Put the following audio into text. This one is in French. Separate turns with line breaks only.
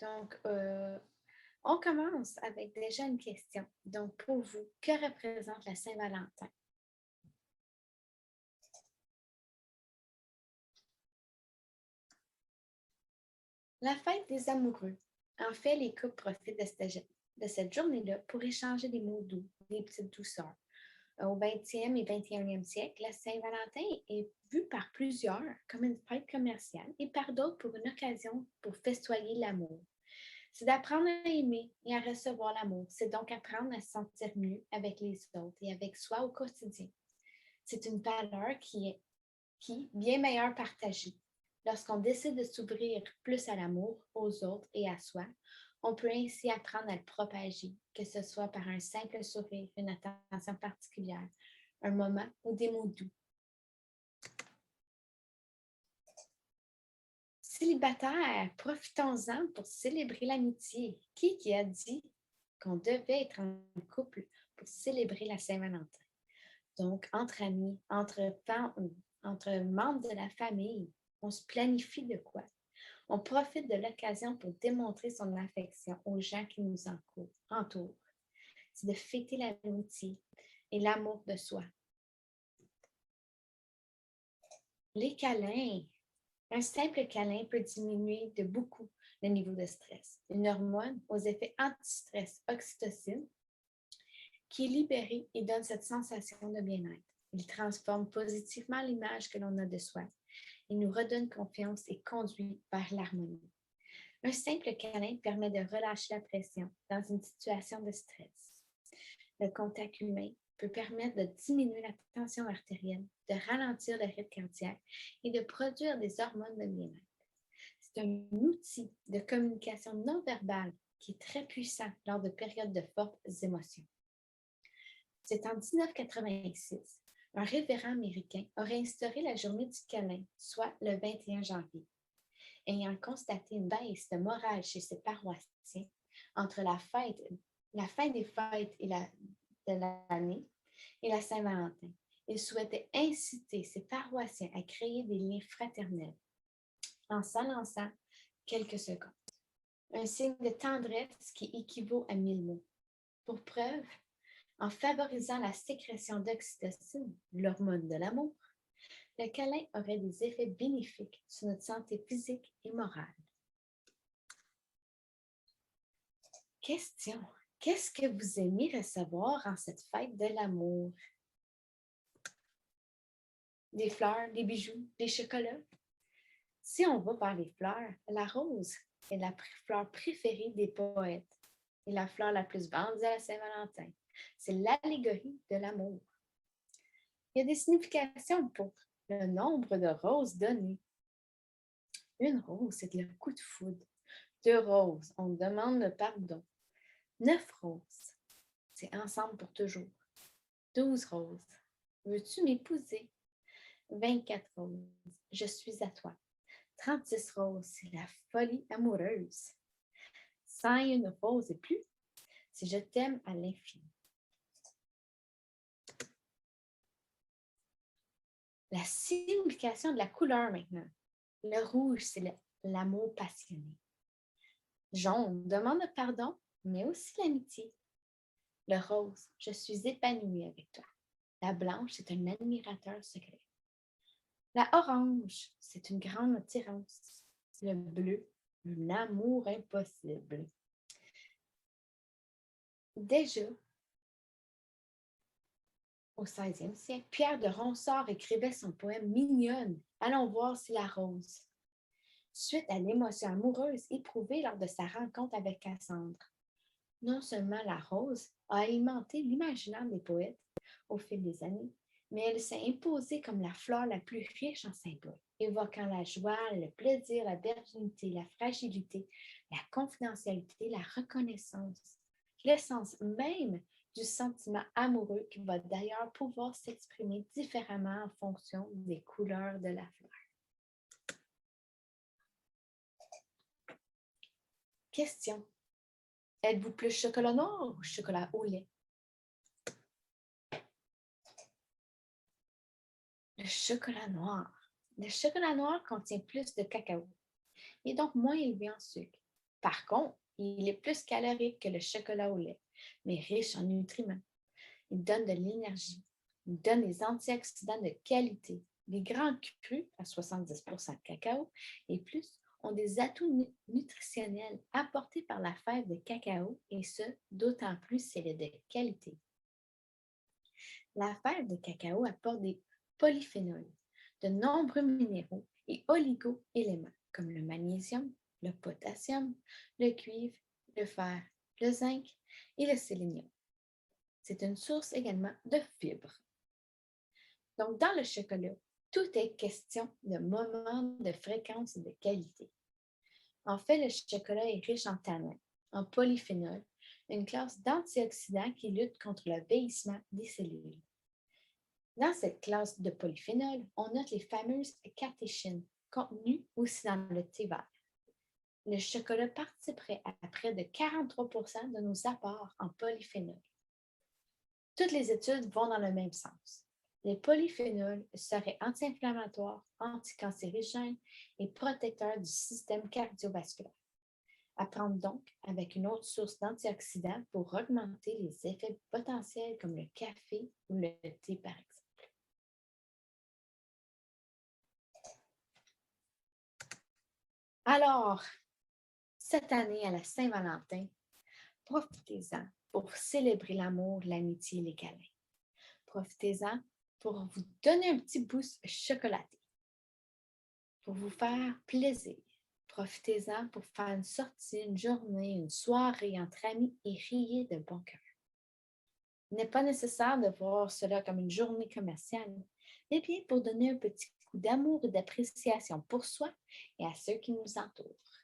Donc, on commence avec déjà une question. Donc, pour vous, que représente la Saint-Valentin? La fête des amoureux. En fait, les couples profitent de cette journée-là pour échanger des mots doux, des petites douceurs. Au 20e et 21e siècle, la Saint-Valentin est vue par plusieurs comme une fête commerciale et par d'autres pour une occasion pour festoyer l'amour. C'est d'apprendre à aimer et à recevoir l'amour. C'est donc apprendre à se sentir mieux avec les autres et avec soi au quotidien. C'est une valeur qui bien meilleure partagée. Lorsqu'on décide de s'ouvrir plus à l'amour, aux autres et à soi, on peut ainsi apprendre à le propager, que ce soit par un simple sourire, une attention particulière, un moment ou des mots doux. Célibataire, profitons-en pour célébrer l'amitié. Qui a dit qu'on devait être en couple pour célébrer la Saint-Valentin? Donc, entre amis, entre membres de la famille, on se planifie de quoi? On profite de l'occasion pour démontrer son affection aux gens qui nous entourent. C'est de fêter l'amitié et l'amour de soi. Les câlins. Un simple câlin peut diminuer de beaucoup le niveau de stress. Une hormone aux effets anti-stress, oxytocine, qui est libérée et donne cette sensation de bien-être. Il transforme positivement l'image que l'on a de soi. Il nous redonne confiance et conduit vers l'harmonie. Un simple câlin permet de relâcher la pression dans une situation de stress. Le contact humain peut permettre de diminuer la tension artérielle, de ralentir le rythme cardiaque et de produire des hormones de bien-être. C'est un outil de communication non verbale qui est très puissant lors de périodes de fortes émotions. C'est en 1986, un révérend américain aurait instauré la journée du câlin, soit le 21 janvier. Ayant constaté une baisse de morale chez ses paroissiens entre la fin des fêtes de l'année et la Saint-Valentin. Il souhaitait inciter ses paroissiens à créer des liens fraternels en s'alançant quelques secondes. Un signe de tendresse qui équivaut à 1000 mots. Pour preuve, en favorisant la sécrétion d'oxytocine, l'hormone de l'amour, le câlin aurait des effets bénéfiques sur notre santé physique et morale. Question. Qu'est-ce que vous aimez recevoir en cette fête de l'amour? Des fleurs, des bijoux, des chocolats? Si on va vers les fleurs, la rose est la fleur préférée des poètes et la fleur la plus vendue à la Saint-Valentin. C'est l'allégorie de l'amour. Il y a des significations pour le nombre de roses données. Une rose, c'est le coup de foudre. 2 roses, on demande le pardon. 9 roses, c'est ensemble pour toujours. 12 roses, veux-tu m'épouser? 24 roses, je suis à toi. 36 roses, c'est la folie amoureuse. 101 roses et plus, c'est je t'aime à l'infini. La signification de la couleur maintenant. Le rouge, c'est l'amour passionné. Jaune, demande pardon, mais aussi l'amitié. Le rose, je suis épanouie avec toi. La blanche, c'est un admirateur secret. La orange, c'est une grande attirance. Le bleu, un amour impossible. Déjà, au 16e siècle, Pierre de Ronsard écrivait son poème Mignonne. Allons voir si la rose. Suite à l'émotion amoureuse éprouvée lors de sa rencontre avec Cassandre. Non seulement la rose a alimenté l'imaginaire des poètes au fil des années, mais elle s'est imposée comme la fleur la plus riche en symboles, évoquant la joie, le plaisir, la virginité, la fragilité, la confidentialité, la reconnaissance, l'essence même du sentiment amoureux qui va d'ailleurs pouvoir s'exprimer différemment en fonction des couleurs de la fleur. Question. Êtes-vous plus chocolat noir ou chocolat au lait? Le chocolat noir. Le chocolat noir contient plus de cacao et donc moins élevé en sucre. Par contre, il est plus calorique que le chocolat au lait, mais riche en nutriments. Il donne de l'énergie. Il donne des antioxydants de qualité. Les grands crus, à 70% de cacao et plus, ont des atouts nutritionnels apportés par la fève de cacao et ce, d'autant plus si elle est de qualité. La fève de cacao apporte des polyphénols, de nombreux minéraux et oligo-éléments comme le magnésium, le potassium, le cuivre, le fer, le zinc et le sélénium. C'est une source également de fibres. Donc, dans le chocolat, tout est question de moment, de fréquence et de qualité. En fait, le chocolat est riche en tanins, en polyphénols, une classe d'antioxydants qui lutte contre le vieillissement des cellules. Dans cette classe de polyphénols, on note les fameuses catéchines, contenues aussi dans le thé vert. Le chocolat participerait à près de 43% de nos apports en polyphénols. Toutes les études vont dans le même sens. Les polyphénols seraient anti-inflammatoires, anticancérigènes et protecteurs du système cardiovasculaire. À prendre donc avec une autre source d'antioxydants pour augmenter les effets potentiels comme le café ou le thé par exemple. Alors, cette année à la Saint-Valentin, profitez-en pour célébrer l'amour, l'amitié et les câlins. Profitez-en pour vous donner un petit boost chocolaté, pour vous faire plaisir. Profitez-en pour faire une sortie, une journée, une soirée entre amis et riez de bon cœur. Il n'est pas nécessaire de voir cela comme une journée commerciale, mais bien pour donner un petit coup d'amour et d'appréciation pour soi et à ceux qui nous entourent.